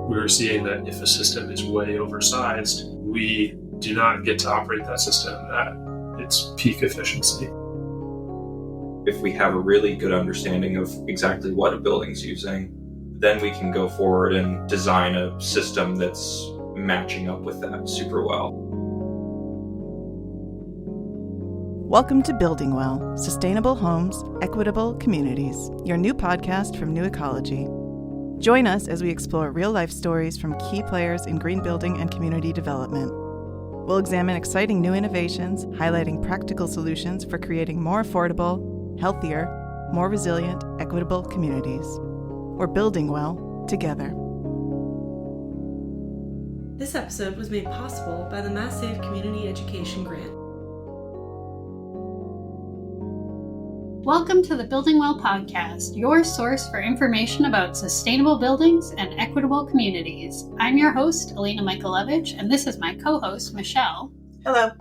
we're seeing that if a system is way oversized, we do not get to operate that system at its peak efficiency. If we have a really good understanding of exactly what a building's using, then we can go forward and design a system that's matching up with that super well. Welcome to Building Well, Sustainable Homes, Equitable Communities, your new podcast from New Ecology. Join us as we explore real-life stories from key players in green building and community development. We'll examine exciting new innovations, highlighting practical solutions for creating more affordable, healthier, more resilient, equitable communities. We're building well together. This episode was made possible by the Mass Save Community Education Grant. Welcome to the Building Well podcast, your source for information about sustainable buildings and equitable communities. I'm your host, Alina Michaelevich, and this is my co-host, Michelle. Hello.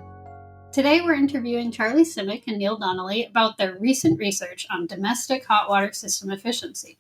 Today we're interviewing Charlie Simek and Neil Donnelly about their recent research on domestic hot water system efficiency.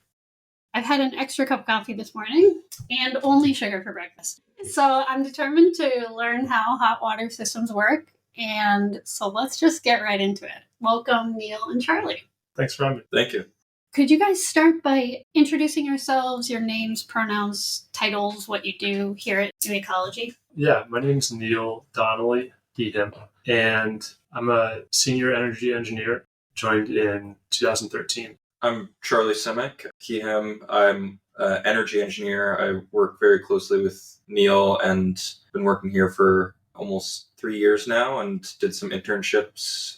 I've had an extra cup of coffee this morning and only sugar for breakfast. So I'm determined to learn how hot water systems work. And so let's just get right into it. Welcome, Neil and Charlie. Thanks for having me. Thank you. Could you guys start by introducing yourselves, your names, pronouns, titles, what you do here at New Ecology? Yeah, my name's Neil Donnelly, he, him, and I'm a senior energy engineer, joined in 2013. I'm Charlie Simek, he, him. I'm an energy engineer. I work very closely with Neil and been working here for almost 3 years now and did some internships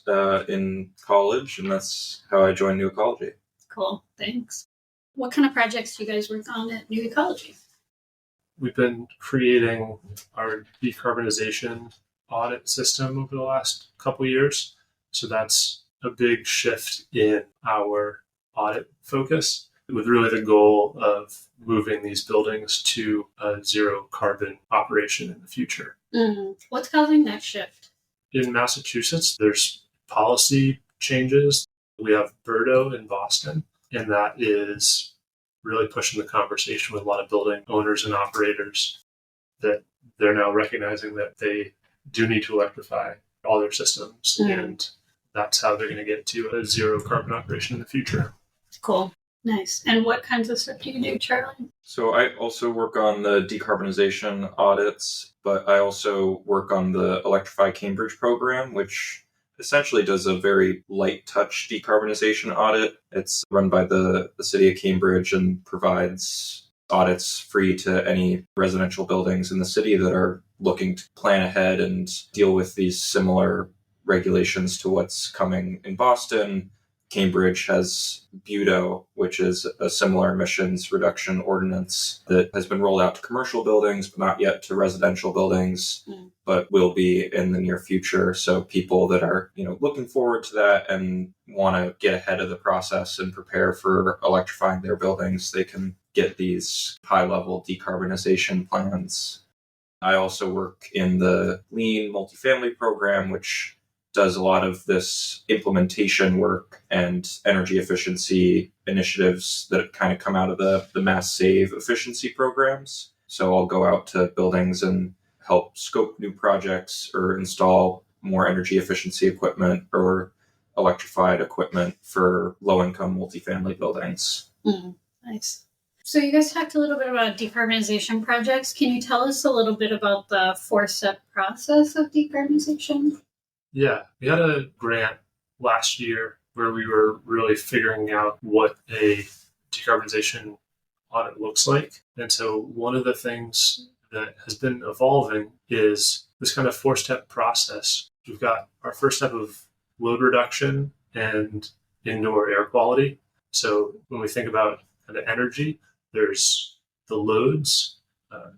in college, and that's how I joined New Ecology. Cool, thanks. What kind of projects do you guys work on at New Ecology? We've been creating our decarbonization audit system over the last couple years. So that's a big shift in our audit focus, with really the goal of moving these buildings to a zero carbon operation in the future. What's causing that shift? In Massachusetts, there's policy changes. We have BERDO in Boston, and that is really pushing the conversation with a lot of building owners and operators that they're now recognizing that they do need to electrify all their systems, and that's how they're going to get to a zero carbon operation in the future. Cool. Nice. And what kinds of stuff do you do, Charlie? So I also work on the decarbonization audits, but I also work on the Electrify Cambridge program, which essentially does a very light touch decarbonization audit. It's run by the city of Cambridge and provides audits free to any residential buildings in the city that are looking to plan ahead and deal with these similar regulations to what's coming in Boston. Cambridge has BUDO, which is a similar emissions reduction ordinance that has been rolled out to commercial buildings, but not yet to residential buildings, but will be in the near future. So people that are, looking forward to that and want to get ahead of the process and prepare for electrifying their buildings, they can get these high-level decarbonization plans. I also work in the Lean multifamily program, which does a lot of this implementation work and energy efficiency initiatives that kind of come out of the Mass Save efficiency programs. So I'll go out to buildings and help scope new projects or install more energy efficiency equipment or electrified equipment for low-income multifamily buildings. Nice. So you guys talked a little bit about decarbonization projects. Can you tell us a little bit about the 4-step process of decarbonization? Yeah, we had a grant last year where we were really figuring out what a decarbonization audit looks like. And so one of the things that has been evolving is this kind of 4-step process. We've got our first step of load reduction and indoor air quality. So when we think about kind of energy, there's the loads,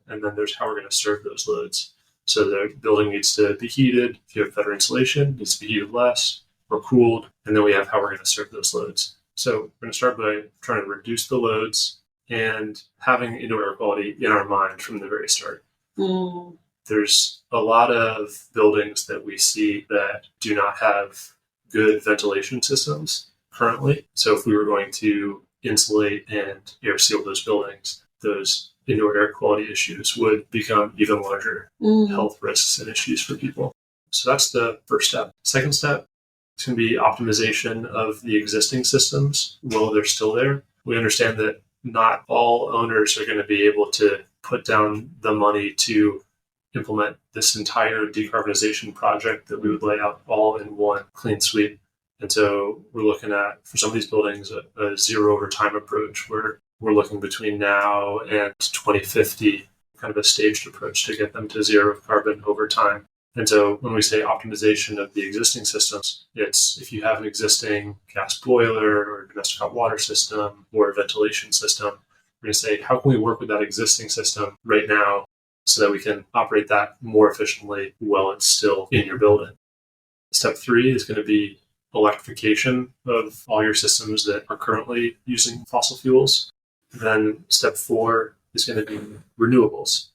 and then there's how we're going to serve those loads. So the building needs to be heated. If you have better insulation, it needs to be heated less or cooled. And then we have how we're going to serve those loads. So we're going to start by trying to reduce the loads and having indoor air quality in our mind from the very start. There's a lot of buildings that we see that do not have good ventilation systems currently. So if we were going to insulate and air seal those buildings, those indoor air quality issues would become even larger health risks and issues for people. So that's the first step. Second step is going to be optimization of the existing systems while they're still there. We understand that not all owners are going to be able to put down the money to implement this entire decarbonization project that we would lay out all in one clean sweep. And so we're looking at, for some of these buildings, a zero over time approach where we're looking between now and 2050, kind of a staged approach to get them to zero carbon over time. And so when we say optimization of the existing systems, it's if you have an existing gas boiler or domestic hot water system or a ventilation system, we're going to say, how can we work with that existing system right now so that we can operate that more efficiently while it's still in your building? Step 3 is going to be electrification of all your systems that are currently using fossil fuels. Then step 4 is going to be renewables.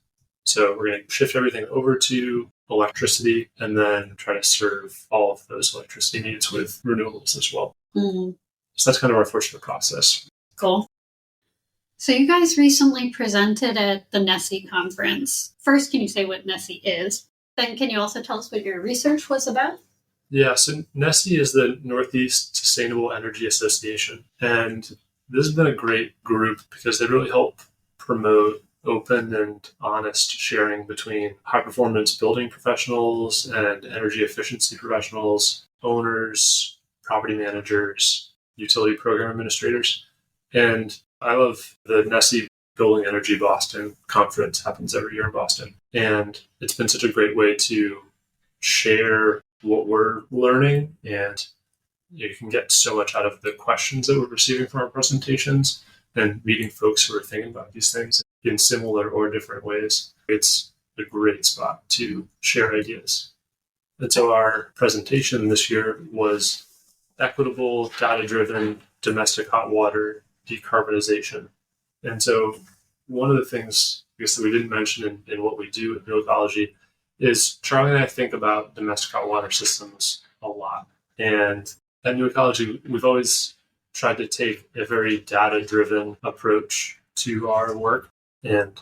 So we're going to shift everything over to electricity and then try to serve all of those electricity needs with renewables as well. So that's kind of our fortunate process. Cool. So you guys recently presented at the NESE conference. First, can you say what NESE is? Then can you also tell us what your research was about? Yeah, so NESE is the Northeast Sustainable Energy Association. And this has been a great group because they really help promote open and honest sharing between high-performance building professionals and energy efficiency professionals, owners, property managers, utility program administrators. And I love the NESE Building Energy Boston conference, happens every year in Boston. And it's been such a great way to share what we're learning, and you can get so much out of the questions that we're receiving from our presentations and meeting folks who are thinking about these things in similar or different ways. It's a great spot to share ideas. And so our presentation this year was equitable, data-driven domestic hot water decarbonization. And so one of the things, I guess, that we didn't mention in what we do at New Ecology is Charlie and I think about domestic hot water systems a lot. And at New Ecology, we've always tried to take a very data-driven approach to our work and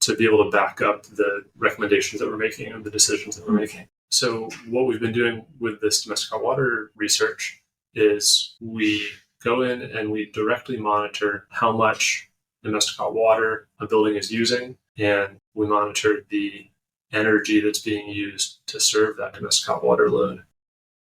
to be able to back up the recommendations that we're making and the decisions that we're making. So what we've been doing with this domestic hot water research is we go in and we directly monitor how much domestic hot water a building is using, and we monitor the energy that's being used to serve that domestic hot water load.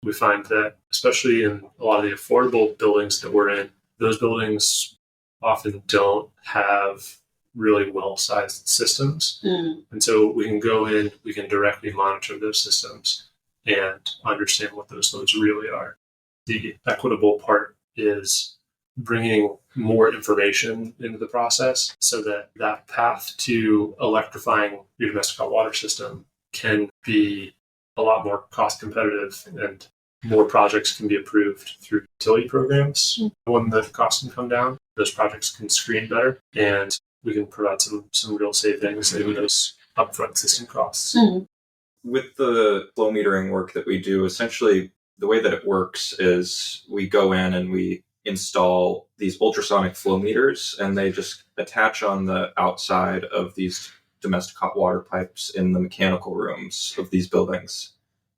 We find that, especially in a lot of the affordable buildings that we're in, those buildings often don't have really well-sized systems. And so we can go in, we can directly monitor those systems and understand what those loads really are. The equitable part is bringing more information into the process so that that path to electrifying your domestic hot water system can be a lot more cost competitive and more projects can be approved through utility programs. When the costs can come down, those projects can screen better and we can provide some real savings in those upfront system costs. With the flow metering work that we do, essentially the way that it works is we go in and we install these ultrasonic flow meters, and they just attach on the outside of these domestic hot water pipes in the mechanical rooms of these buildings.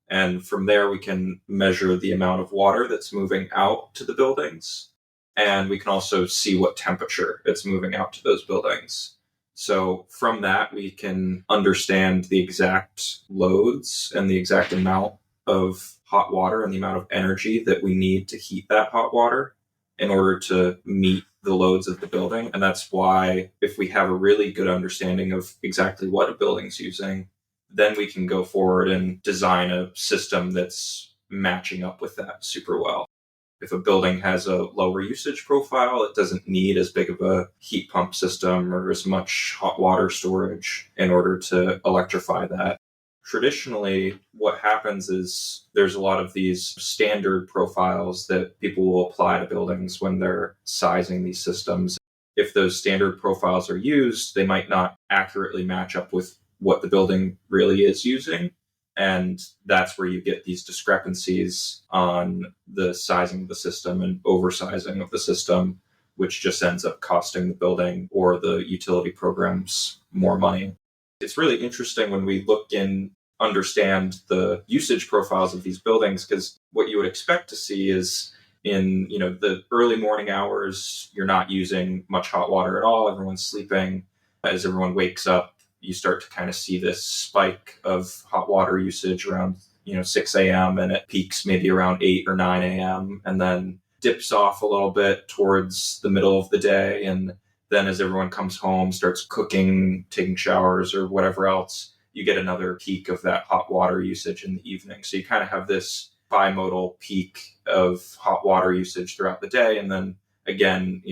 And from there, we can measure the amount of water that's moving out to the buildings. And we can also see what temperature it's moving out to those buildings. So from that, we can understand the exact loads and the exact amount of hot water and the amount of energy that we need to heat that hot water in order to meet the loads of the building. And that's why if we have a really good understanding of exactly what a building's using, then we can go forward and design a system that's matching up with that super well. If a building has a lower usage profile, it doesn't need as big of a heat pump system or as much hot water storage in order to electrify that. Traditionally, what happens is there's a lot of these standard profiles that people will apply to buildings when they're sizing these systems. If those standard profiles are used, they might not accurately match up with what the building really is using. And that's where you get these discrepancies on the sizing of the system and oversizing of the system which just ends up costing the building or the utility programs more money. It's really interesting when we look and understand the usage profiles of these buildings, because what you would expect to see is in the early morning hours, you're not using much hot water at all. Everyone's sleeping. As everyone wakes up, you start to kind of see this spike of hot water usage around 6 a.m. and it peaks maybe around 8 or 9 a.m. and then dips off a little bit towards the middle of the day. And then as everyone comes home, starts cooking, taking showers or whatever else, you get another peak of that hot water usage in the evening. So you kind of have this bimodal peak of hot water usage throughout the day. And then again,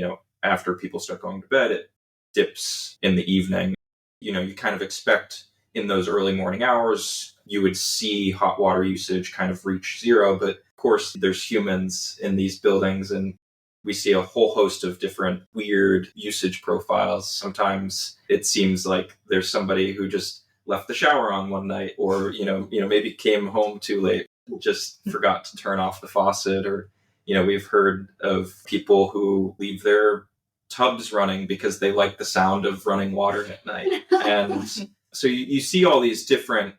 after people start going to bed, it dips in the evening. You kind of expect in those early morning hours, you would see hot water usage kind of reach zero. But of course, there's humans in these buildings and we see a whole host of different weird usage profiles. Sometimes it seems like there's somebody who just left the shower on one night or, maybe came home too late, just forgot to turn off the faucet. Or, we've heard of people who leave their tubs running because they like the sound of running water at night. And so you see all these different,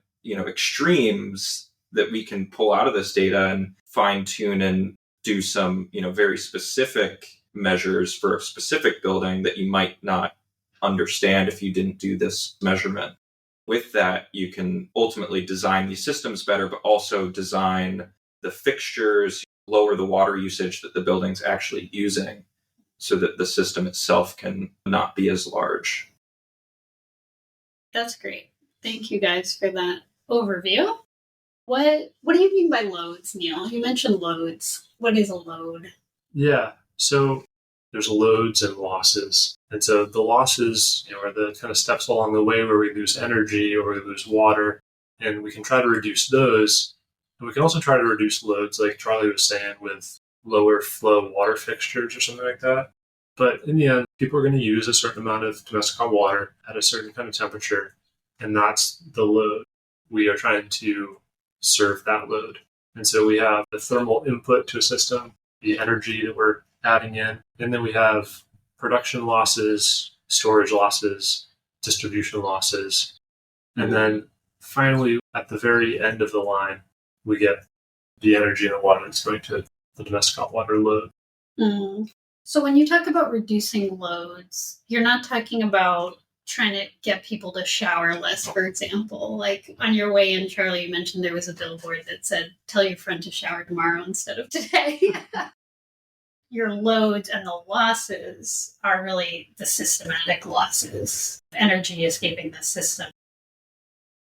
extremes that we can pull out of this data and fine tune and do some, very specific measures for a specific building that you might not understand if you didn't do this measurement. With that, you can ultimately design these systems better, but also design the fixtures, lower the water usage that the building's actually using so that the system itself can not be as large. That's great. Thank you guys for that overview. What do you mean by loads, Neil? You mentioned loads. What is a load? Yeah. So there's loads and losses. And so the losses, are the kind of steps along the way where we lose energy or we lose water. And we can try to reduce those. And we can also try to reduce loads, like Charlie was saying, with lower flow water fixtures or something like that. But in the end, people are going to use a certain amount of domestic hot water at a certain kind of temperature. And that's the load. We are trying to serve that load. And so we have the thermal input to a system, the energy that we're adding in, and then we have production losses, storage losses, distribution losses. And then finally, at the very end of the line, we get the energy and the water that's going to the domestic hot water load. Mm. So when you talk about reducing loads, you're not talking about trying to get people to shower less, for example. Like on your way in, Charlie, you mentioned there was a billboard that said, tell your friend to shower tomorrow instead of today. Your loads and the losses are really the systematic losses, energy escaping the system.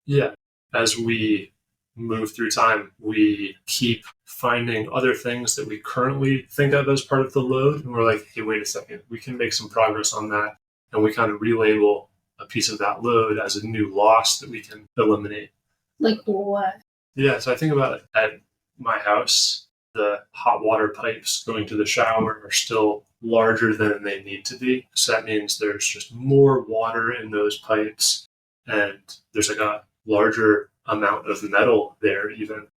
Yeah. As we move through time, we keep finding other things that we currently think of as part of the load. And we're like, hey, wait a second, we can make some progress on that. And we kind of relabel a piece of that load as a new loss that we can eliminate. Like what? Yeah, so I think about it at my house, the hot water pipes going to the shower are still larger than they need to be. So that means there's just more water in those pipes and there's like a larger amount of metal there even.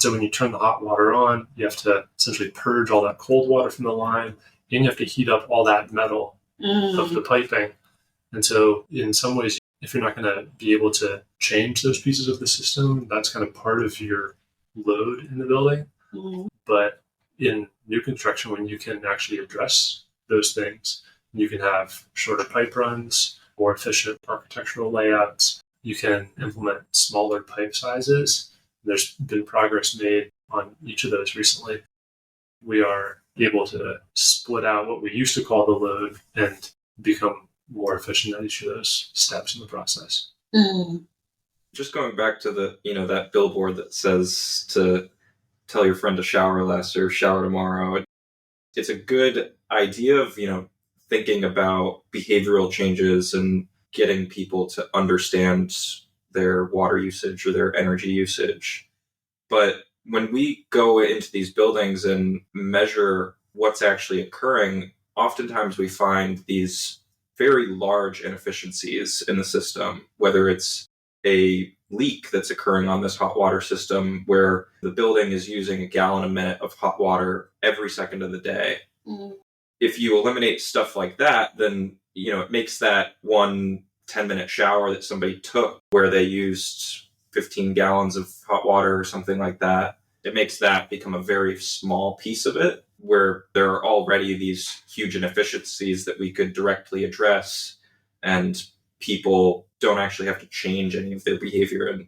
So when you turn the hot water on, you have to essentially purge all that cold water from the line and you have to heat up all that metal of the piping. And so in some ways, if you're not going to be able to change those pieces of the system, that's kind of part of your load in the building. Mm. But in new construction, when you can actually address those things, you can have shorter pipe runs, more efficient architectural layouts. You can implement smaller pipe sizes. There's been progress made on each of those recently. We are able to split out what we used to call the load and become more efficient at each of those steps in the process. Mm. Just going back to the, that billboard that says to tell your friend to shower less or shower tomorrow. It's a good idea of, thinking about behavioral changes and getting people to understand their water usage or their energy usage. But when we go into these buildings and measure what's actually occurring, oftentimes we find these very large inefficiencies in the system, whether it's a leak that's occurring on this hot water system where the building is using a gallon a minute of hot water every second of the day. Mm. if you eliminate stuff like that, then, it makes that 10-minute shower that somebody took where they used 15 gallons of hot water or something like that, it makes that become a very small piece of it, where there are already these huge inefficiencies that we could directly address, and people don't actually have to change any of their behavior. And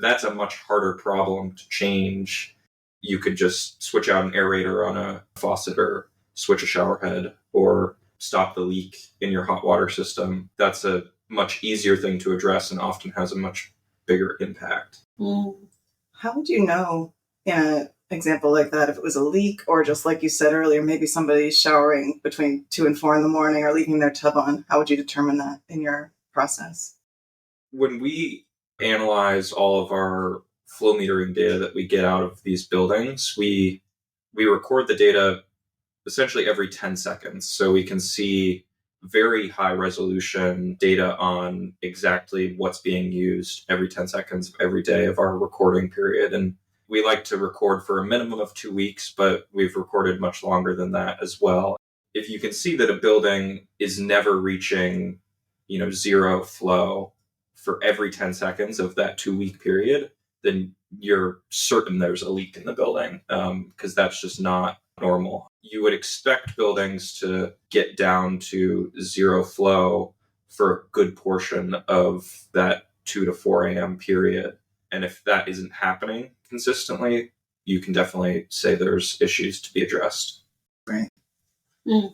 that's a much harder problem to change. You could just switch out an aerator on a faucet, or switch a shower head, or stop the leak in your hot water system. That's a much easier thing to address and often has a much bigger impact. How would you know in an example like that if it was a leak, or just like you said earlier, maybe somebody showering between 2 and 4 in the morning or leaving their tub on? How would you determine that in your process? When we analyze all of our flow metering data that we get out of these buildings, we record the data essentially every 10 seconds. So we can see very high resolution data on exactly what's being used every 10 seconds of every day of our recording period. And we like to record for a minimum of 2 weeks, but we've recorded much longer than that as well. If you can see that a building is never reaching, zero flow for every 10 seconds of that 2-week period, then you're certain there's a leak in the building, because that's just not normal. You would expect buildings to get down to zero flow for a good portion of that 2 to 4 a.m. period. And if that isn't happening consistently, you can definitely say there's issues to be addressed. Right. I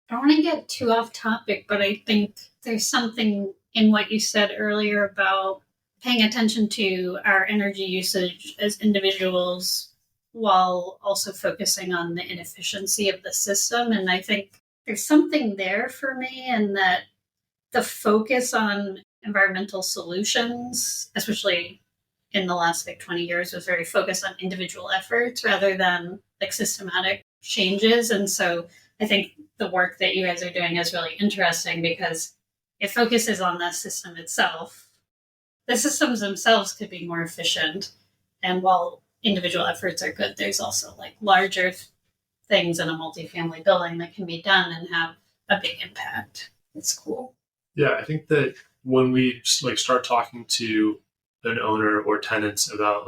don't want to get too off topic, but I think there's something in what you said earlier about paying attention to our energy usage as individuals while also focusing on the inefficiency of the system. And I think there's something there for me in that the focus on environmental solutions, especially in the last 20 years, was very focused on individual efforts rather than systematic changes. And so I think the work that you guys are doing is really interesting because it focuses on the system itself. The systems themselves could be more efficient. And while individual efforts are good, there's also larger things in a multifamily building that can be done and have a big impact. It's cool. Yeah, I think that when we start talking to an owner or tenants about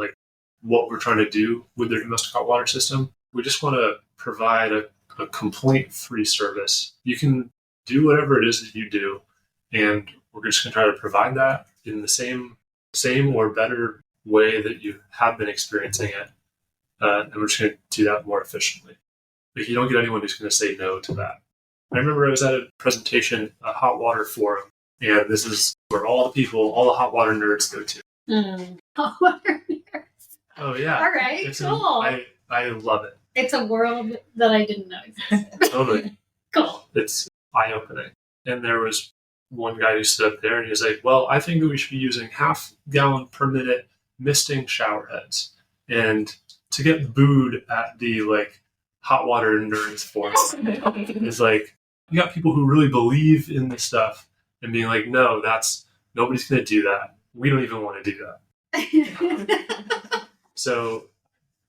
what we're trying to do with their domestic hot water system, we just want to provide a complaint-free service. You can do whatever it is that you do, and we're just going to try to provide that in the same or better way that you have been experiencing it, and we're just going to do that more efficiently. You don't get anyone who's going to say no to that. I remember I was at a presentation, a hot water forum, and this is where all the hot water nerds go to. Hot water nerds. Oh yeah. All right, cool. I love it. It's a world that I didn't know existed. Totally. Cool. It's eye-opening. And there was one guy who stood up there and he was like, well, I think we should be using 0.5 gallon per minute misting shower heads. And to get booed at the hot water nerds forum is you got people who really believe in this stuff and being like, no, nobody's going to do that. We don't even want to do that. So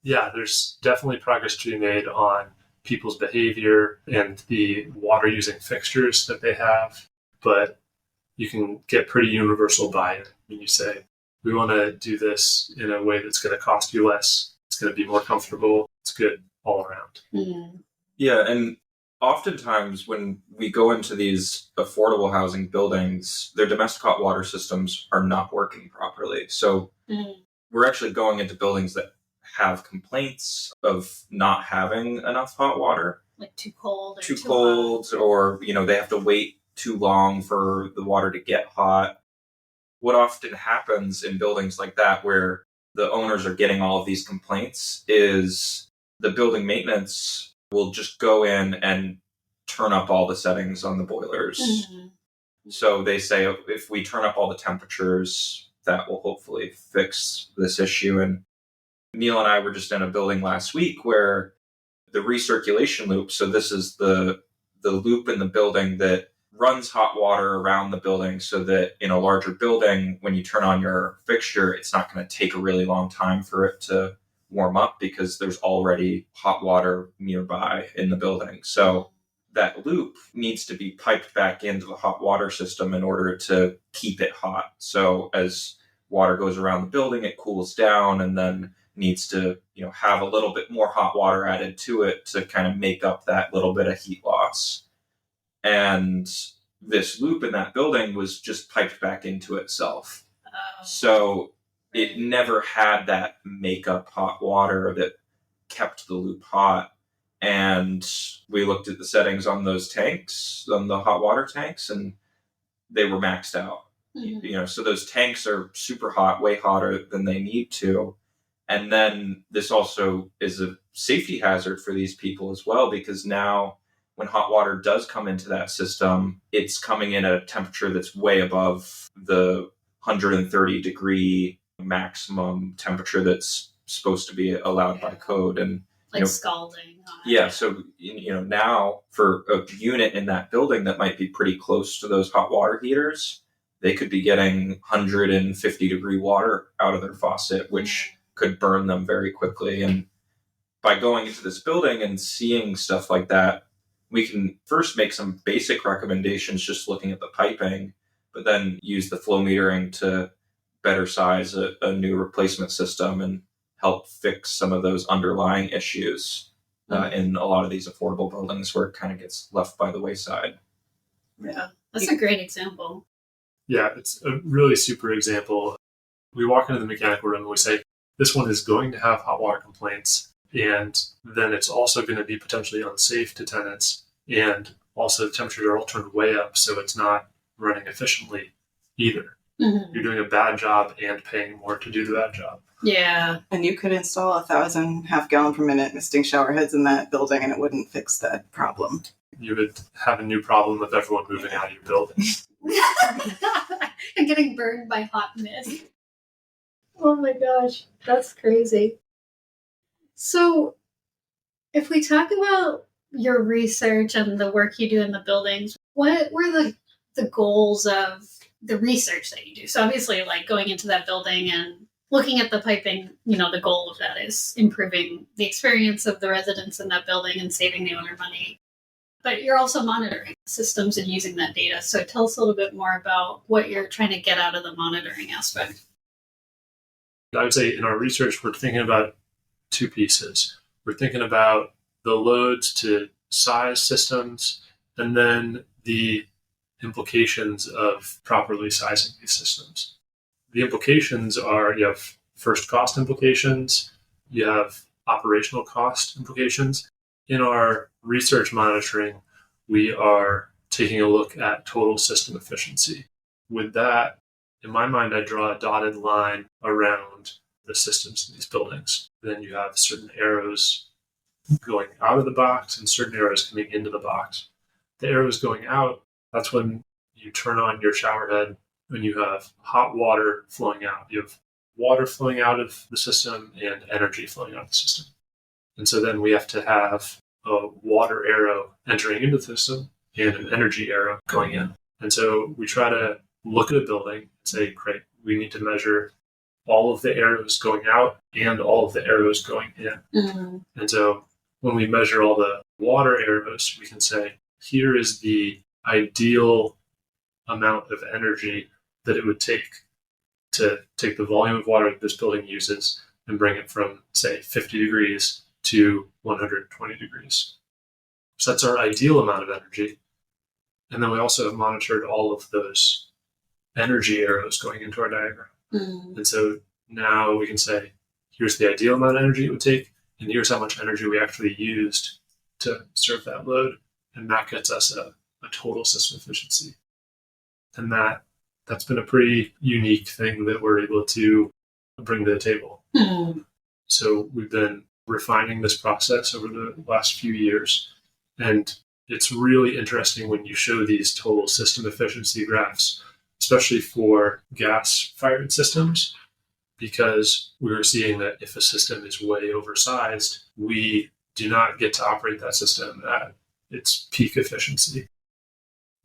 yeah, there's definitely progress to be made on people's behavior and the water using fixtures that they have. But you can get pretty universal buy-in when you say, we want to do this in a way that's going to cost you less. It's going to be more comfortable. It's good all around. Mm. Yeah, and oftentimes when we go into these affordable housing buildings, their domestic hot water systems are not working properly. So we're actually going into buildings that have complaints of not having enough hot water. Too cold. Too cold, or, they have to wait too long for the water to get hot. What often happens in buildings like that where the owners are getting all of these complaints is the building maintenance will just go in and turn up all the settings on the boilers. Mm-hmm. So they say if we turn up all the temperatures, that will hopefully fix this issue. And Neil and I were just in a building last week where the recirculation loop, so this is the loop in the building that runs hot water around the building so that in a larger building, when you turn on your fixture, it's not going to take a really long time for it to warm up because there's already hot water nearby in the building. So that loop needs to be piped back into the hot water system in order to keep it hot. So as water goes around the building, it cools down and then needs to, have a little bit more hot water added to it to kind of make up that little bit of heat loss. And this loop in that building was just piped back into itself. Oh. So it never had that makeup hot water that kept the loop hot. And we looked at the settings on those tanks, on the hot water tanks, and they were maxed out. Mhm. So those tanks are super hot, way hotter than they need to. And then this also is a safety hazard for these people as well, because now when hot water does come into that system, it's coming in at a temperature that's way above the 130 degree maximum temperature that's supposed to be allowed by code. And Like scalding. yeah, so now for a unit in that building that might be pretty close to those hot water heaters, they could be getting 150 degree water out of their faucet, which could burn them very quickly. And by going into this building and seeing stuff like that, we can first make some basic recommendations just looking at the piping, but then use the flow metering to better size a new replacement system and help fix some of those underlying issues in a lot of these affordable buildings where it kind of gets left by the wayside. Yeah, that's a great example. Yeah, it's a really super example. We walk into the mechanical room and we say, this one is going to have hot water complaints, and then it's also going to be potentially unsafe to tenants, and also the temperatures are all turned way up, so it's not running efficiently either. Mm-hmm. You're doing a bad job and paying more to do the bad job. Yeah. And you could install 1,000 half-gallon per minute misting shower heads in that building, and it wouldn't fix that problem. You would have a new problem with everyone moving out of your building. And getting burned by hot mist. Oh my gosh, that's crazy. So, if we talk about your research and the work you do in the buildings, what were the goals of the research that you do? So obviously, like going into that building and looking at the piping, the goal of that is improving the experience of the residents in that building and saving the owner money. But you're also monitoring systems and using that data. So tell us a little bit more about what you're trying to get out of the monitoring aspect. I would say in our research, we're thinking about two pieces. We're thinking about the loads to size systems, and then the implications of properly sizing these systems. The implications are, you have first cost implications, you have operational cost implications. In our research monitoring, we are taking a look at total system efficiency. With that, in my mind, I draw a dotted line around the systems in these buildings. Then you have certain arrows going out of the box and certain arrows coming into the box. The arrows going out, that's when you turn on your shower head and you have hot water flowing out. You have water flowing out of the system and energy flowing out of the system. And so then we have to have a water arrow entering into the system and an energy arrow going in. And so we try to look at a building and say, great, we need to measure all of the arrows going out and all of the arrows going in. Mm-hmm. And so when we measure all the water arrows, we can say, here is the ideal amount of energy that it would take to take the volume of water that this building uses and bring it from, say, 50 degrees to 120 degrees. So that's our ideal amount of energy. And then we also have monitored all of those energy arrows going into our diagram. Mm-hmm. And so now we can say, here's the ideal amount of energy it would take, and here's how much energy we actually used to serve that load. And that gets us a total system efficiency. And that's been a pretty unique thing that we're able to bring to the table. Mm-hmm. So we've been refining this process over the last few years. And it's really interesting when you show these total system efficiency graphs, especially for gas-fired systems, because we were seeing that if a system is way oversized, we do not get to operate that system at its peak efficiency.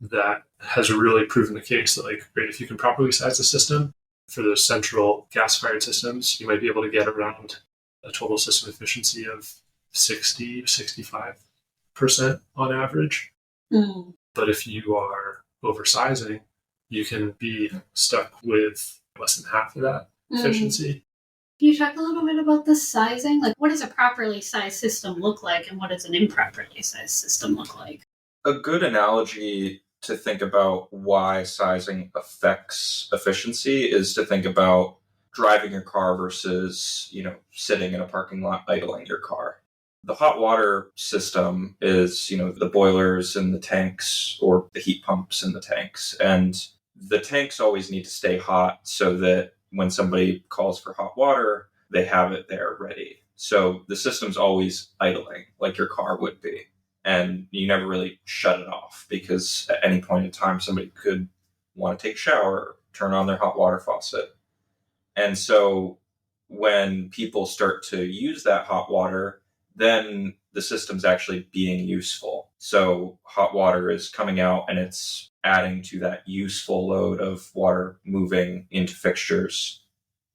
That has really proven the case that, great, if you can properly size the system for those central gas-fired systems, you might be able to get around a total system efficiency of 60 to 65% on average. Mm. But if you are oversizing, you can be stuck with less than half of that efficiency. Can you talk a little bit about the sizing? Like, what does a properly sized system look like, and what does an improperly sized system look like? A good analogy to think about why sizing affects efficiency is to think about driving your car versus, sitting in a parking lot idling your car. The hot water system is, the boilers in the tanks or the heat pumps in the tanks. And the tanks always need to stay hot so that when somebody calls for hot water, they have it there ready. So the system's always idling like your car would be. And you never really shut it off because at any point in time, somebody could want to take a shower, turn on their hot water faucet. And so when people start to use that hot water, then the system's actually being useful. So hot water is coming out and it's adding to that useful load of water moving into fixtures.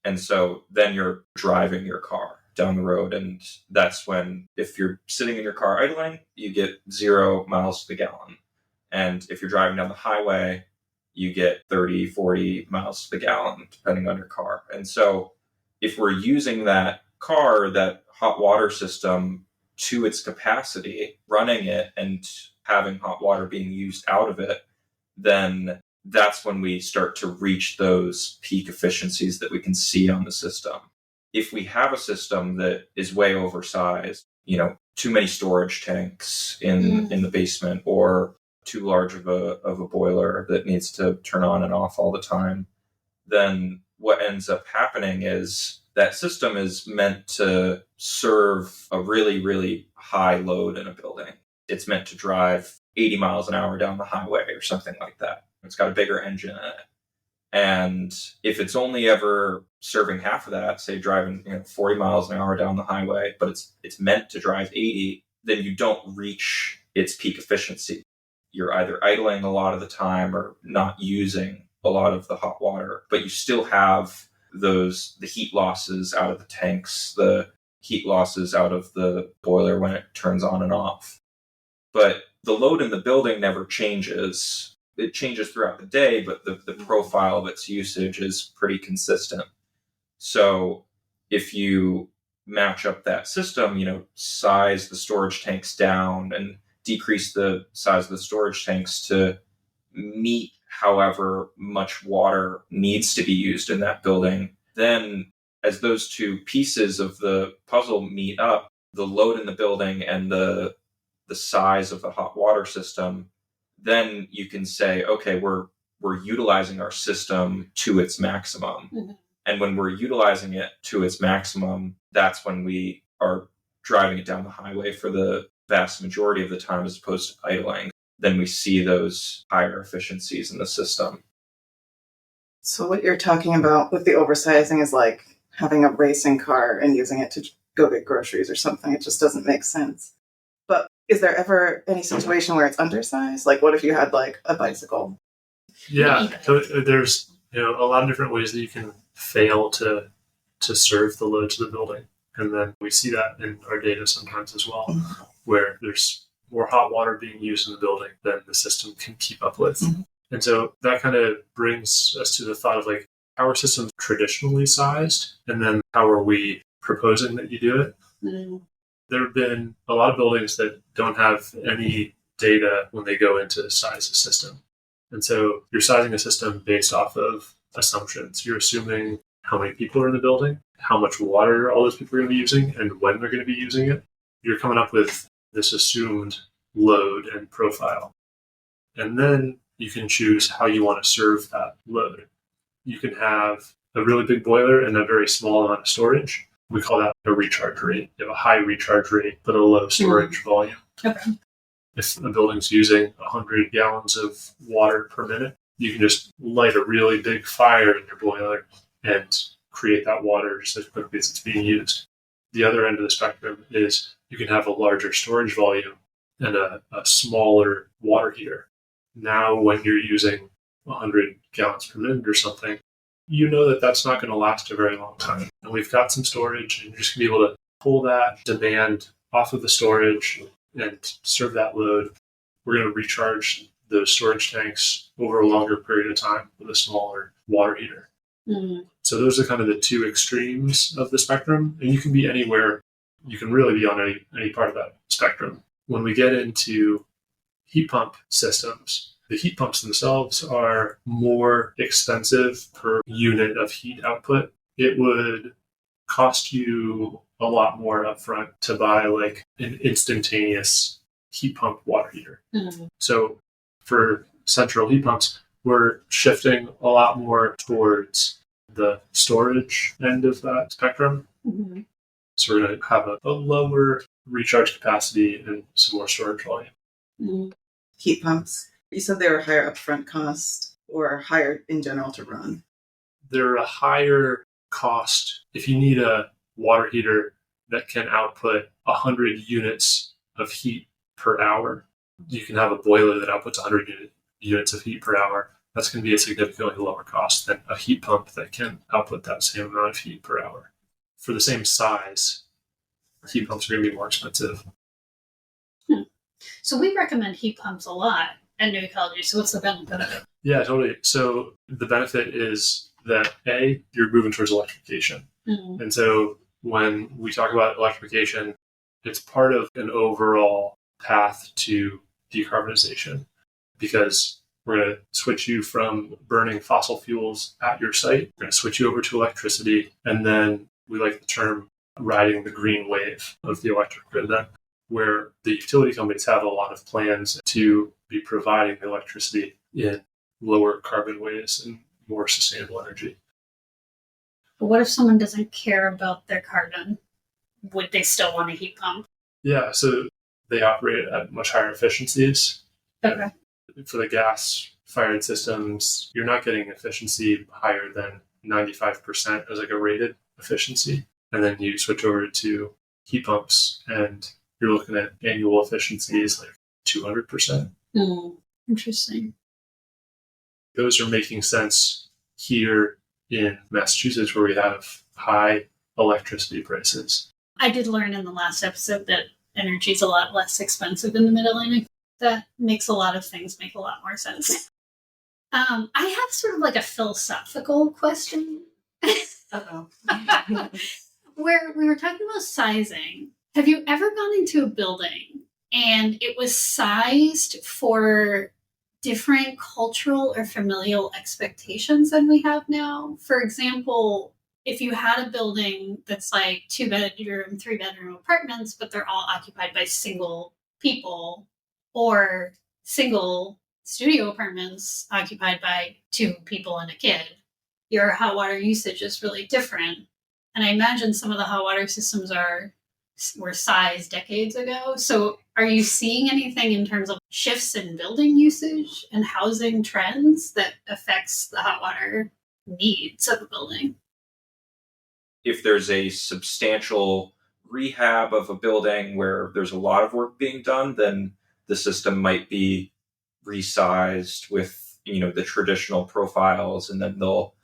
And so then you're driving your car down the road. And that's when, if you're sitting in your car idling, you get 0 miles to the gallon. And if you're driving down the highway, you get 30, 40 miles to the gallon, depending on your car. And so if we're using that car, that hot water system to its capacity, running it and having hot water being used out of it, then that's when we start to reach those peak efficiencies that we can see on the system. If we have a system that is way oversized, too many storage tanks in the basement, or too large of a boiler that needs to turn on and off all the time, then what ends up happening is that system is meant to serve a really, really high load in a building. It's meant to drive 80 miles an hour down the highway or something like that. It's got a bigger engine in it. And if it's only ever serving half of that, say driving 40 miles an hour down the highway, but it's meant to drive 80, then you don't reach its peak efficiency. You're either idling a lot of the time or not using a lot of the hot water, but you still have the heat losses out of the tanks, the heat losses out of the boiler when it turns on and off. But the load in the building never changes. It changes throughout the day, but the profile of its usage is pretty consistent. So if you match up that system, size the storage tanks down and decrease the size of the storage tanks to meet however much water needs to be used in that building, then as those two pieces of the puzzle meet up, the load in the building and the size of the hot water system, then you can say, okay, we're utilizing our system to its maximum. Mm-hmm. And when we're utilizing it to its maximum, that's when we are driving it down the highway for the vast majority of the time as opposed to idling. Then we see those higher efficiencies in the system. So what you're talking about with the oversizing is like having a racing car and using it to go get groceries or something. It just doesn't make sense. But is there ever any situation where it's undersized? Like what if you had like a bicycle? Yeah, so there's a lot of different ways that you can fail to serve the load to the building. And then we see that in our data sometimes as well, where there's more hot water being used in the building than the system can keep up with. Mm-hmm. And so that kind of brings us to the thought of like, how are systems traditionally sized? And then how are we proposing that you do it? Mm-hmm. There have been a lot of buildings that don't have any data when they go into size a system. And so you're sizing a system based off of assumptions. You're assuming how many people are in the building, how much water all those people are going to be using, and when they're going to be using it. You're coming up with this assumed load and profile. And then you can choose how you want to serve that load. You can have a really big boiler and a very small amount of storage. We call that a recharge rate. You have a high recharge rate, but a low storage volume. Okay. If a building's using 100 gallons of water per minute, you can just light a really big fire in your boiler and create that water just as quickly as it's being used. The other end of the spectrum is you can have a larger storage volume and a smaller water heater. Now, when you're using 100 gallons per minute or something, you know that that's not going to last a very long time. And we've got some storage, and you're just going to be able to pull that demand off of the storage and serve that load we're going to recharge those storage tanks over a longer period of time with a smaller water heater. Mm. So those are kind of the two extremes of the spectrum. And you can be anywhere. You can really be on any part of that spectrum. When we get into heat pump systems, the heat pumps themselves are more expensive per unit of heat output. It would cost you a lot more upfront to buy like an instantaneous heat pump water heater. Mm. So for central heat pumps, we're shifting a lot more towards the storage end of that spectrum. Mm-hmm. So we're going to have a lower recharge capacity and some more storage volume. Mm. Heat pumps, you said they were higher upfront cost or higher in general to run? They're a higher cost. If you need a water heater that can output 100 units of heat per hour, you can have a boiler that outputs 100 units of heat per hour. That's going to be a significantly lower cost than a heat pump that can output that same amount of heat per hour. For the same size, heat pumps are going to be more expensive. So we recommend heat pumps a lot at New Ecology. So what's the benefit of it? Yeah, totally. So the benefit is that A, you're moving towards electrification. Mm. And so when we talk about electrification, it's part of an overall path to decarbonization, because we're going to switch you from burning fossil fuels at your site. We're going to switch you over to electricity. And then we like the term riding the green wave of the electric grid then, where the utility companies have a lot of plans to be providing the electricity in lower carbon ways and more sustainable energy. But what if someone doesn't care about their carbon? Would they still want a heat pump? Yeah, so they operate at much higher efficiencies. Okay. For the gas-fired systems, you're not getting efficiency higher than 95% as like a rated efficiency. And then you switch over to heat pumps and you're looking at annual efficiencies like 200%. Interesting. Those are making sense here in Massachusetts, where we have high electricity prices. I did learn in the last episode that energy is a lot less expensive in the Mid-Atlantic. That makes a lot of things make a lot more sense. I have sort of like a philosophical question. Uh-oh. Where we were talking about sizing. Have you ever gone into a building and it was sized for different cultural or familial expectations than we have now? For example, if you had a building that's like 2-bedroom, 3-bedroom apartments, but they're all occupied by single people, or single studio apartments occupied by 2 people and a kid, your hot water usage is really different. And I imagine some of the hot water systems were sized decades ago. So are you seeing anything in terms of shifts in building usage and housing trends that affects the hot water needs of a building? If there's a substantial rehab of a building where there's a lot of work being done, then the system might be resized with, the traditional profiles, and then they'll,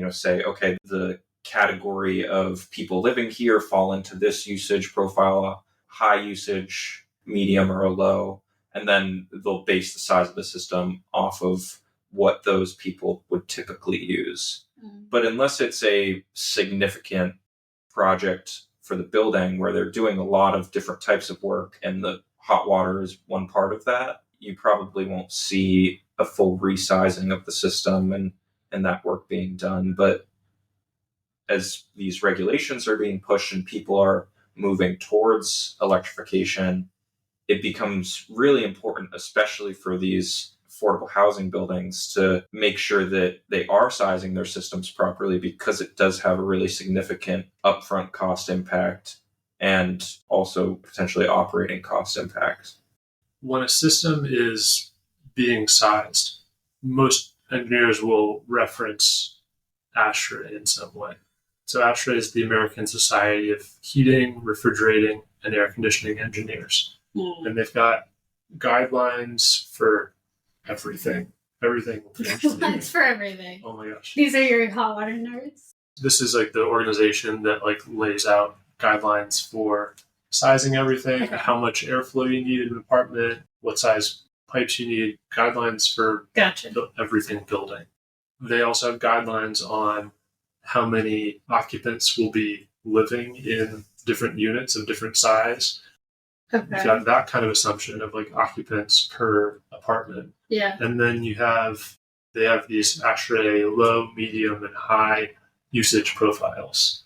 say, okay, the category of people living here fall into this usage profile, high usage, medium, or a low, and then they'll base the size of the system off of what those people would typically use. But unless it's a significant project for the building where they're doing a lot of different types of work and the hot water is one part of that, you probably won't see a full resizing of the system and that work being done. But as these regulations are being pushed and people are moving towards electrification, it becomes really important, especially for these affordable housing buildings, to make sure that they are sizing their systems properly, because it does have a really significant upfront cost impact and also potentially operating cost impact. When a system is being sized, most engineers will reference ASHRAE in some way. So ASHRAE is the American Society of Heating, Refrigerating, and Air Conditioning Engineers. And they've got guidelines for everything. Everything. Guidelines for everything. Oh my gosh. These are your hot water nerds. This is like the organization that like lays out guidelines for sizing everything, Okay. how much airflow you need in an apartment, what size pipes you need, guidelines for Gotcha. everything building. They also have guidelines on how many occupants will be living in different units of different size. Okay. You've got that kind of assumption of like occupants per apartment. Yeah. And then they have these ASHRAE low, medium, and high usage profiles.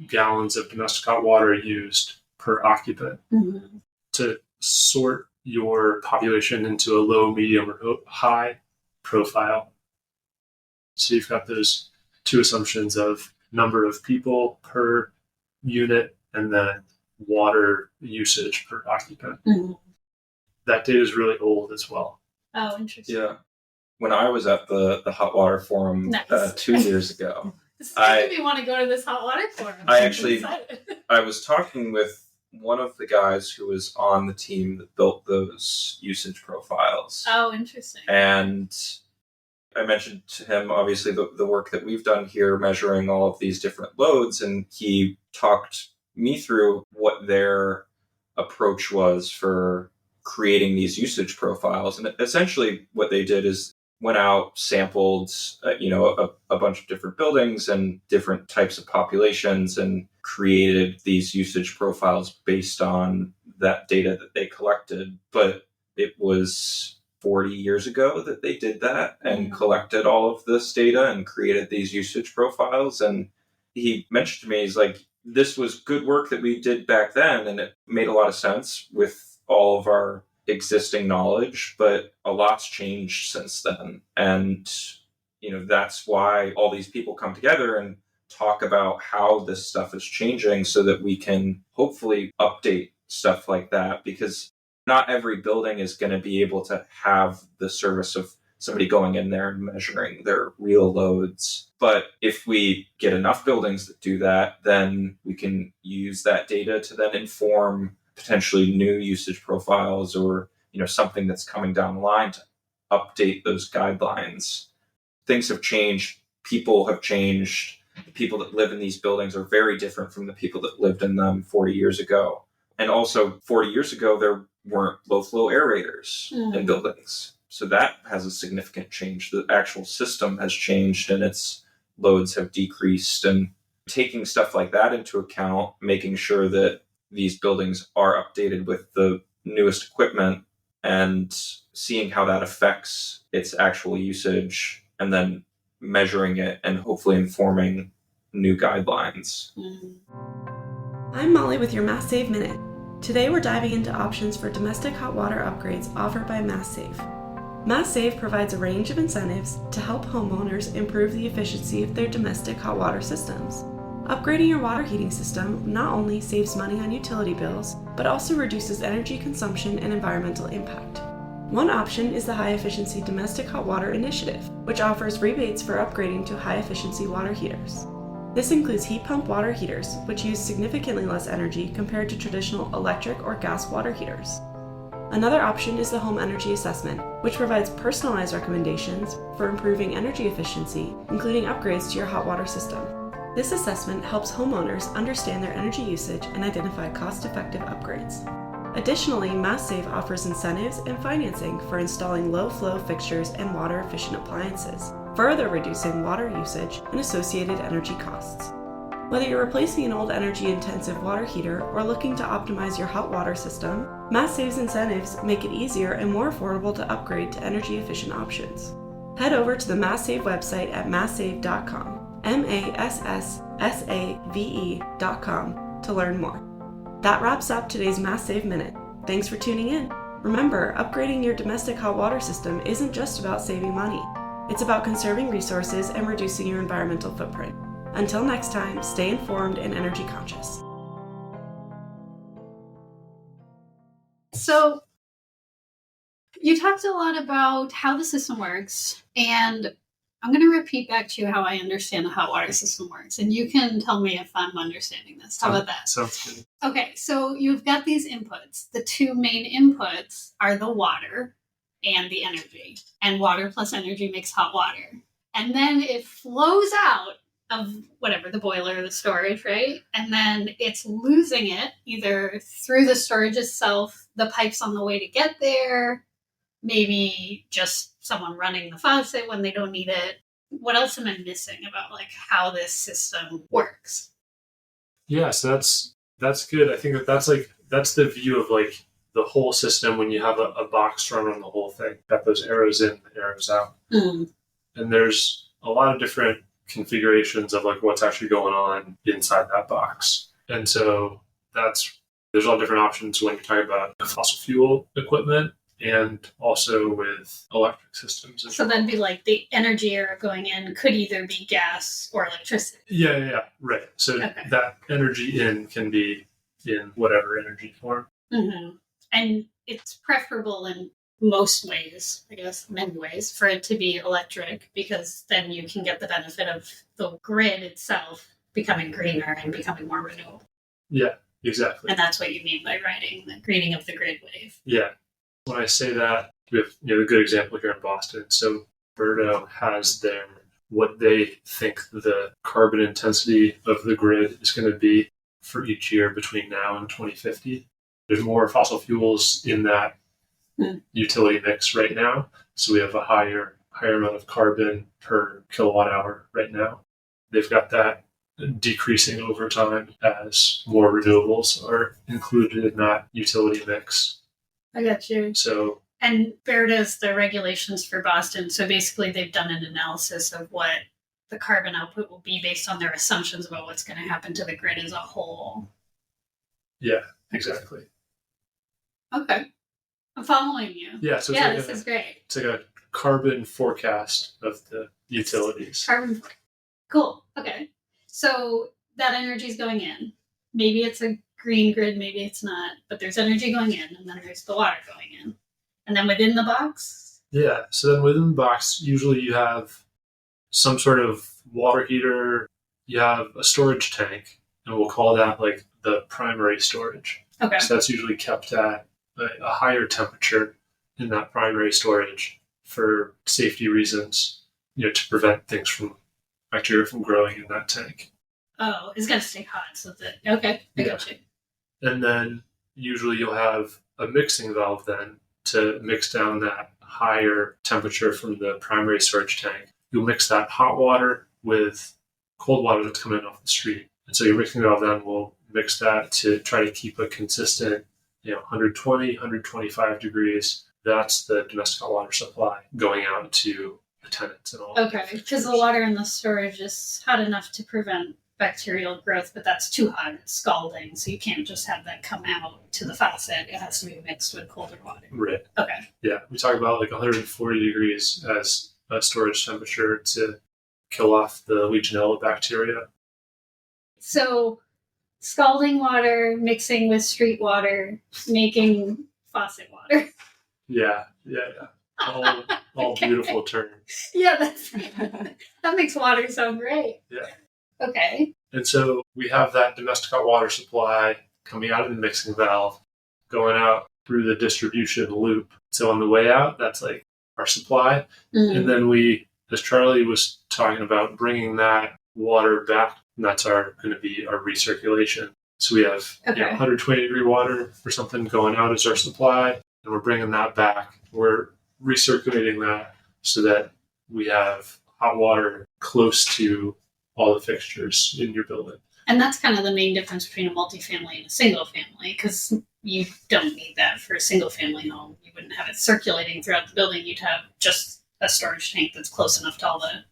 Gallons of domestic hot water used per occupant. Mm-hmm. To sort your population into a low, medium, or high profile. So you've got those two assumptions of number of people per unit and then water usage per occupant. Mm-hmm. That data is really old as well. Oh, interesting. Yeah. When I was at the Hot Water Forum Nice. 2 years ago, This is making me want to go to this hot water forum. I was talking with one of the guys who was on the team that built those usage profiles. Oh, interesting. And I mentioned to him, obviously, the work that we've done here measuring all of these different loads, and he talked me through what their approach was for creating these usage profiles. And essentially what they did is went out, sampled, a bunch of different buildings and different types of populations and created these usage profiles based on that data that they collected. But it was 40 years ago that they did that and collected all of this data and created these usage profiles. And he mentioned to me, he's like, this was good work that we did back then, and it made a lot of sense with all of our existing knowledge, but a lot's changed since then. And, that's why all these people come together and talk about how this stuff is changing so that we can hopefully update stuff like that, because not every building is going to be able to have the service of somebody going in there and measuring their real loads. But if we get enough buildings that do that, then we can use that data to then inform potentially new usage profiles or, something that's coming down the line to update those guidelines. Things have changed. People have changed. The people that live in these buildings are very different from the people that lived in them 40 years ago. And also 40 years ago, there weren't low-flow aerators in buildings. So that has a significant change. The actual system has changed and its loads have decreased. And taking stuff like that into account, making sure that these buildings are updated with the newest equipment and seeing how that affects its actual usage and then measuring it and hopefully informing new guidelines. I'm Molly with your Mass Save Minute. Today we're diving into options for domestic hot water upgrades offered by Mass Save. Mass Save provides a range of incentives to help homeowners improve the efficiency of their domestic hot water systems. Upgrading your water heating system not only saves money on utility bills, but also reduces energy consumption and environmental impact. One option is the High Efficiency Domestic Hot Water Initiative, which offers rebates for upgrading to high-efficiency water heaters. This includes heat pump water heaters, which use significantly less energy compared to traditional electric or gas water heaters. Another option is the Home Energy Assessment, which provides personalized recommendations for improving energy efficiency, including upgrades to your hot water system. This assessment helps homeowners understand their energy usage and identify cost-effective upgrades. Additionally, Mass Save offers incentives and financing for installing low-flow fixtures and water-efficient appliances, further reducing water usage and associated energy costs. Whether you're replacing an old energy-intensive water heater or looking to optimize your hot water system, Mass Save's incentives make it easier and more affordable to upgrade to energy-efficient options. Head over to the Mass Save website at masssave.com, MASSSAVE.com, to learn more. That wraps up today's Mass Save Minute. Thanks for tuning in. Remember, upgrading your domestic hot water system isn't just about saving money. It's about conserving resources and reducing your environmental footprint. Until next time, stay informed and energy conscious. So, you talked a lot about how the system works, and I'm going to repeat back to you how I understand the hot water system works, and you can tell me if I'm understanding this. How about that? Sounds good. Okay, so you've got these inputs. The two main inputs are the water and the energy, and water plus energy makes hot water. And then it flows out of whatever, the boiler, the storage, right? And then it's losing it either through the storage itself, the pipes on the way to get there, maybe just someone running the faucet when they don't need it. What else am I missing about like how this system works? Yeah, so that's good. I think that's the view of like the whole system when you have a box run on the whole thing. Got those arrows in, arrows out. Mm. And there's a lot of different configurations of like what's actually going on inside that box. And so there's all different options when you're talking about fossil fuel equipment and also with electric systems. So that'd be like the energy error going in could either be gas or electricity. Yeah, right. So that energy in can be in whatever energy form. Mm-hmm. And it's preferable in most ways, I guess, many ways, for it to be electric, because then you can get the benefit of the grid itself becoming greener and becoming more renewable. Yeah, exactly. And that's what you mean by riding the greening of the grid wave. Yeah. When I say that, we have a good example here in Boston. So Berto has what they think the carbon intensity of the grid is going to be for each year between now and 2050. There's more fossil fuels in that utility mix right now. So we have a higher amount of carbon per kilowatt hour right now. They've got that decreasing over time as more renewables are included in that utility mix. I got you. So, and Bear does the regulations for Boston. So basically they've done an analysis of what the carbon output will be based on their assumptions about what's going to happen to the grid as a whole. Yeah, exactly. Okay. I'm following you. Yeah, so this is great. It's like a carbon forecast of the utilities. Cool. Okay. So that energy is going in. Maybe it's a green grid, maybe it's not, but there's energy going in, and then there's the water going in. And then within the box? Yeah, so then within the box, usually you have some sort of water heater, you have a storage tank, and we'll call that like the primary storage. Okay. So that's usually kept at a higher temperature in that primary storage for safety reasons, to prevent things bacteria from growing in that tank. Oh, it's got to stay hot. So okay, I got you. And then usually you'll have a mixing valve then to mix down that higher temperature from the primary storage tank. You'll mix that hot water with cold water that's coming in off the street. And so your mixing valve then will mix that to try to keep a consistent 120, 125 degrees. That's the domestic hot water supply going out to the tenants and all. Okay, because the water in the storage is hot enough to prevent bacterial growth, but that's too hot. It's scalding, so you can't just have that come out to the faucet. It has to be mixed with colder water. Right. Okay. Yeah, we talk about like 140 degrees as a storage temperature to kill off the Legionella bacteria. So scalding water, mixing with street water, making faucet water. Yeah. All okay. Beautiful terms. Yeah, that makes water sound great. Yeah. Okay. And so we have that domestic hot water supply coming out of the mixing valve, going out through the distribution loop. So on the way out, that's like our supply. Mm-hmm. And then we, as Charlie was talking about, bringing that water back, and that's going to be our recirculation. So we have 120 degree water or something going out as our supply, and we're bringing that back. We're recirculating that so that we have hot water close to all the fixtures in your building. And that's kind of the main difference between a multifamily and a single family, because you don't need that for a single family home. You wouldn't have it circulating throughout the building. You'd have just a storage tank that's close enough to all the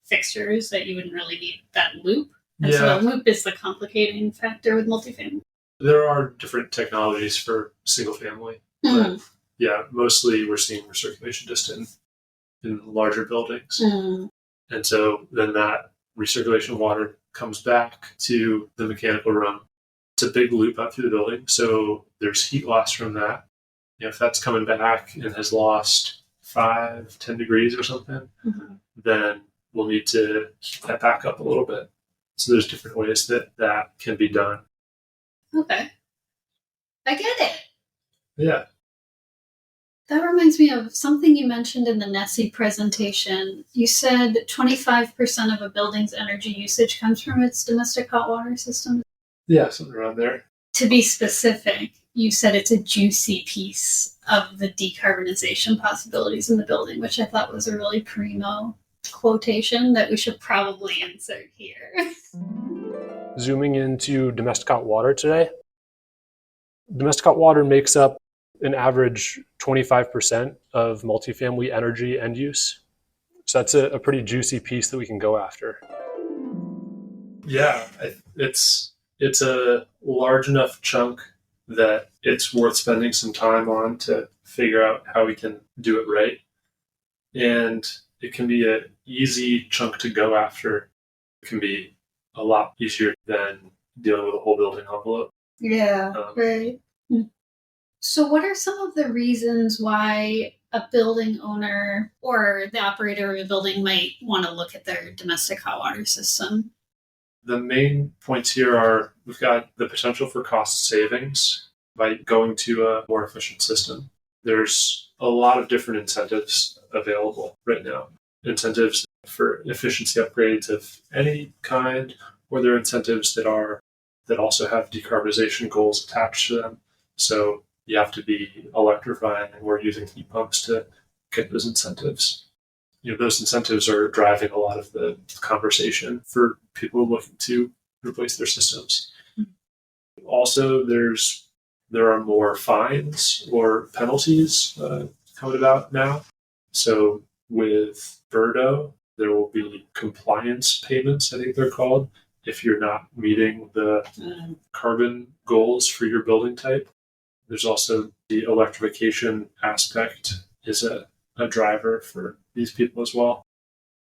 fixtures that you wouldn't really need that loop. And so the loop is the complicating factor with multifamily. There are different technologies for single family. Mm. But yeah, mostly we're seeing recirculation just in larger buildings. Mm. And so then that recirculation water comes back to the mechanical room. It's a big loop out through the building, so there's heat loss from that. If that's coming back and has lost 5-10 degrees or something, mm-hmm. then we'll need to heat that back up a little bit. So there's different ways that can be done. Okay. I get it. Yeah. That reminds me of something you mentioned in the Nessie presentation. You said 25% of a building's energy usage comes from its domestic hot water system. Yeah, something around there. To be specific, you said it's a juicy piece of the decarbonization possibilities in the building, which I thought was a really primo quotation that we should probably insert here. Zooming into domestic hot water today, domestic hot water makes up an average 25% of multifamily energy end use. So that's a pretty juicy piece that we can go after. Yeah, it's a large enough chunk that it's worth spending some time on to figure out how we can do it right. And it can be an easy chunk to go after. It can be a lot easier than dealing with a whole building envelope. Yeah, right. So what are some of the reasons why a building owner or the operator of a building might want to look at their domestic hot water system? The main points here are we've got the potential for cost savings by going to a more efficient system. There's a lot of different incentives available right now. Incentives for efficiency upgrades of any kind, or there are incentives that also have decarbonization goals attached to them. So you have to be electrifying or using heat pumps to get those incentives. Those incentives are driving a lot of the conversation for people looking to replace their systems. Also, there are more fines or penalties coming about now. So with Birdo, there will be compliance payments, I think they're called, if you're not meeting the carbon goals for your building type. There's also the electrification aspect is a driver for these people as well.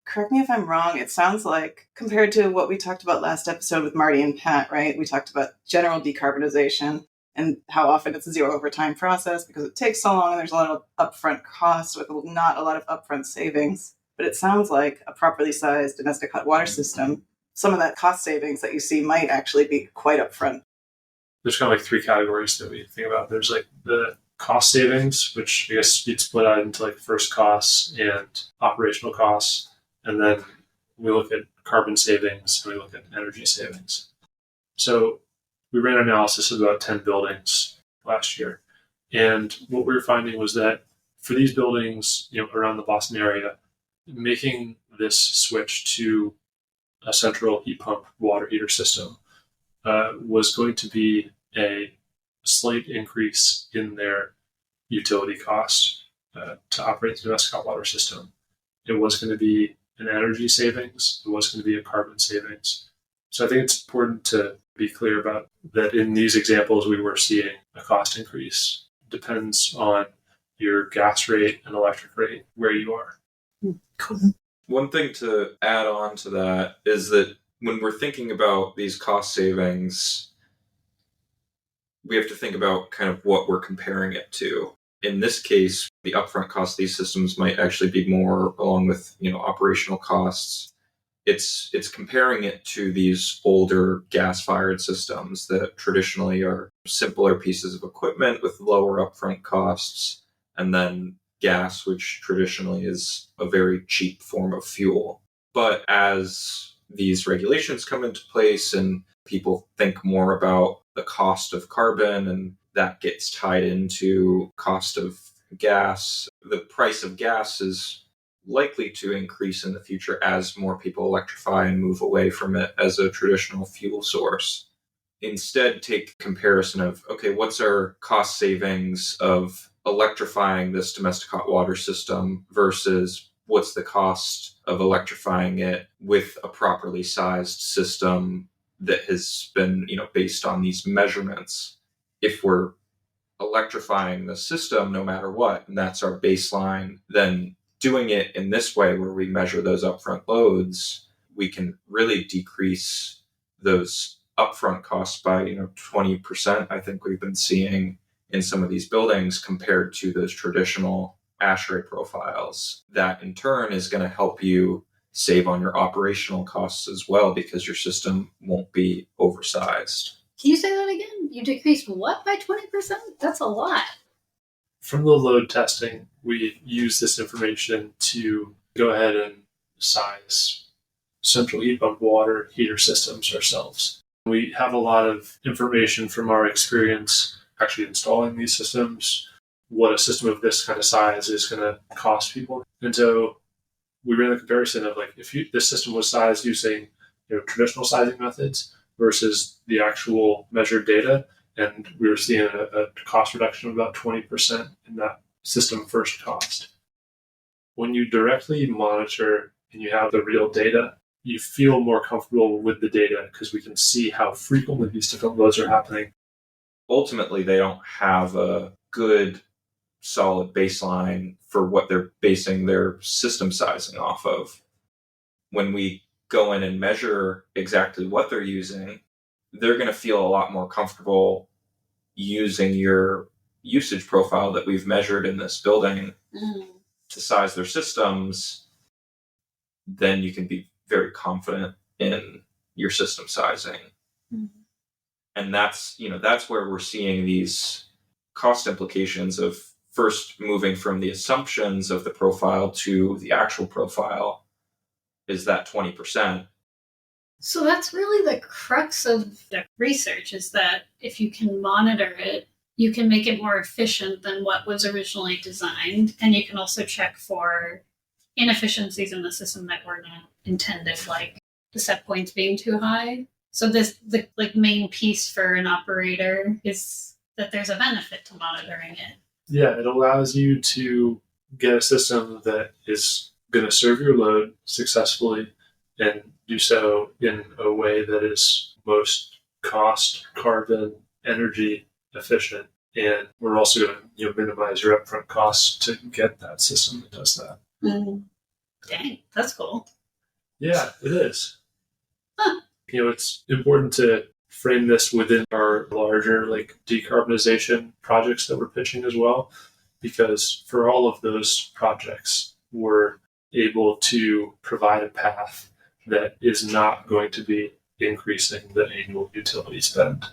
Correct me if I'm wrong, it sounds like, compared to what we talked about last episode with Marty and Pat, right? We talked about general decarbonization and how often it's a zero over time process because it takes so long and there's a lot of upfront costs with not a lot of upfront savings. But it sounds like a properly sized domestic hot water system, some of that cost savings that you see might actually be quite upfront. There's kind of like three categories that we think about. There's like the cost savings, which I guess you'd split out into like first costs and operational costs. And then we look at carbon savings and we look at energy savings. So we ran an analysis of about 10 buildings last year. And what we were finding was that for these buildings, around the Boston area, making this switch to a central heat pump water heater system was going to be a slight increase in their utility cost to operate the domestic hot water system. It was going to be an energy savings. It was going to be a carbon savings. So I think it's important to be clear about that in these examples, we were seeing a cost increase. Depends on your gas rate and electric rate, where you are. Cool. One thing to add on to that is that when we're thinking about these cost savings, we have to think about kind of what we're comparing it to. In this case, the upfront cost of these systems might actually be more along with, operational costs. It's comparing it to these older gas-fired systems that traditionally are simpler pieces of equipment with lower upfront costs, and then gas, which traditionally is a very cheap form of fuel. But as these regulations come into place and people think more about the cost of carbon and that gets tied into cost of gas, the price of gas is likely to increase in the future as more people electrify and move away from it as a traditional fuel source. Instead, take comparison of, okay, what's our cost savings of electrifying this domestic hot water system versus what's the cost of electrifying it with a properly sized system that has been, based on these measurements. If we're electrifying the system no matter what, and that's our baseline, then doing it in this way where we measure those upfront loads, we can really decrease those upfront costs by 20%. I think we've been seeing in some of these buildings compared to those traditional ASHRAE profiles. That in turn is going to help you save on your operational costs as well because your system won't be oversized. Can you say that again? You decreased what by 20%? That's a lot. From the load testing, we use this information to go ahead and size central heat pump water heater systems ourselves. We have a lot of information from our experience actually installing these systems what a system of this kind of size is going to cost people. And so we ran the comparison of like, if this system was sized using traditional sizing methods versus the actual measured data, and we were seeing a cost reduction of about 20% in that system first cost. When you directly monitor and you have the real data, you feel more comfortable with the data because we can see how frequently these different loads are happening. Ultimately, they don't have a good, solid baseline for what they're basing their system sizing off of. When we go in and measure exactly what they're using, they're going to feel a lot more comfortable using your usage profile that we've measured in this building to size their systems. Then you can be very confident in your system sizing. And that's where we're seeing these cost implications of first moving from the assumptions of the profile to the actual profile is that 20%. So that's really the crux of the research, is that if you can monitor it, you can make it more efficient than what was originally designed. And you can also check for inefficiencies in the system that were not intended, like the set points being too high. So the main piece for an operator is that there's a benefit to monitoring it. Yeah, it allows you to get a system that is going to serve your load successfully and do so in a way that is most cost, carbon, energy efficient. And we're also going to minimize your upfront costs to get that system that does that. Dang, that's cool. Yeah, it is. Huh. It's important to frame this within our larger decarbonization projects that we're pitching as well, because for all of those projects, we're able to provide a path that is not going to be increasing the annual utility spend.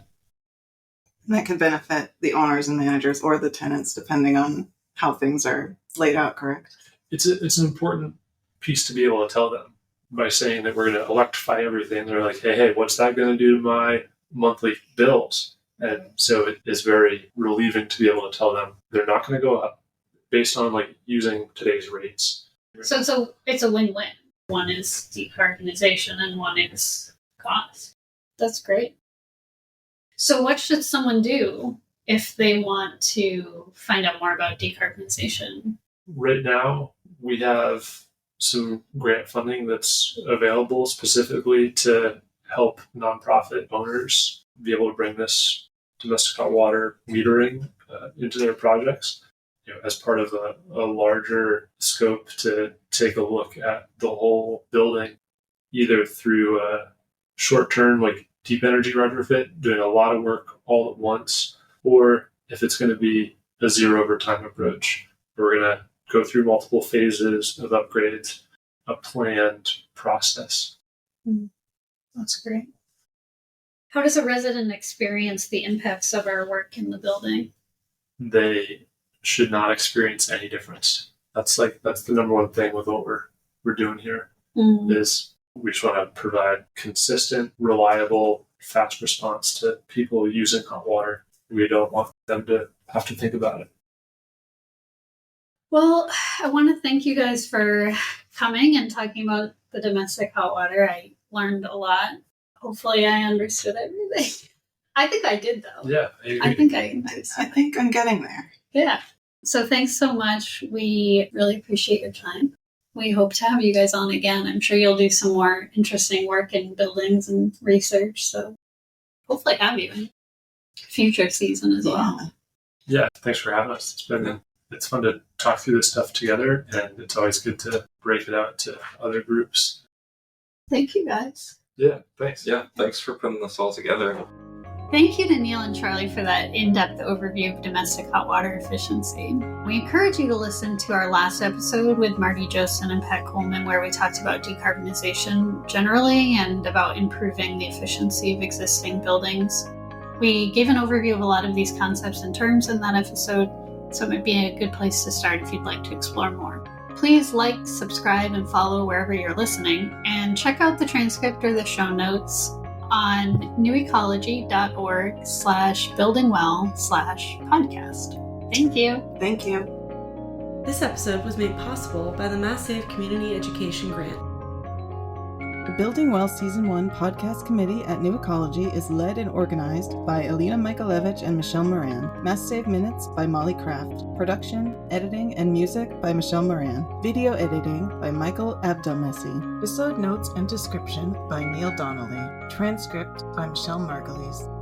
And that can benefit the owners and managers or the tenants, depending on how things are laid out, correct? It's an important piece to be able to tell them. By saying that we're going to electrify everything, they're like, hey, what's that going to do to my monthly bills? And so it is very relieving to be able to tell them they're not going to go up based on using today's rates. So it's a win-win. One is decarbonization and one is cost. That's great. So what should someone do if they want to find out more about decarbonization? Right now, we have some grant funding that's available specifically to help nonprofit owners be able to bring this domestic hot water metering into their projects, as part of a larger scope to take a look at the whole building, either through a short-term deep energy retrofit, doing a lot of work all at once, or if it's going to be a zero over time approach, where we're going to go through multiple phases of upgrades, a planned process. That's great. How does a resident experience the impacts of our work in the building? They should not experience any difference. That's the number one thing with what we're doing here is we just want to provide consistent, reliable, fast response to people using hot water. We don't want them to have to think about it. Well, I want to thank you guys for coming and talking about the domestic hot water. I learned a lot. Hopefully I understood everything. I think I did, though. Yeah, I think I did. I think I'm getting there. Yeah. So thanks so much. We really appreciate your time. We hope to have you guys on again. I'm sure you'll do some more interesting work in buildings and research. So hopefully have you in future season as well. Yeah, thanks for having us. It's fun to talk through this stuff together, and it's always good to break it out to other groups. Thank you, guys. Yeah, thanks. Yeah, thanks for putting this all together. Thank you to Neil and Charlie for that in-depth overview of domestic hot water efficiency. We encourage you to listen to our last episode with Marty Josten and Pat Coleman, where we talked about decarbonization generally and about improving the efficiency of existing buildings. We gave an overview of a lot of these concepts and terms in that episode, so it might be a good place to start if you'd like to explore more. Please like, subscribe, and follow wherever you're listening, and check out the transcript or the show notes on newecology.org/buildingwell/podcast. Thank you. Thank you. This episode was made possible by the MassSave Community Education Grant. The Building Well Season 1 podcast committee at New Ecology is led and organized by Alina Michaelevich and Michelle Moran. MassSave Minutes by Molly Kraft. Production, editing, and music by Michelle Moran. Video editing by Michael Abdelmessi. Episode notes and description by Neil Donnelly. Transcript by Michelle Margulies.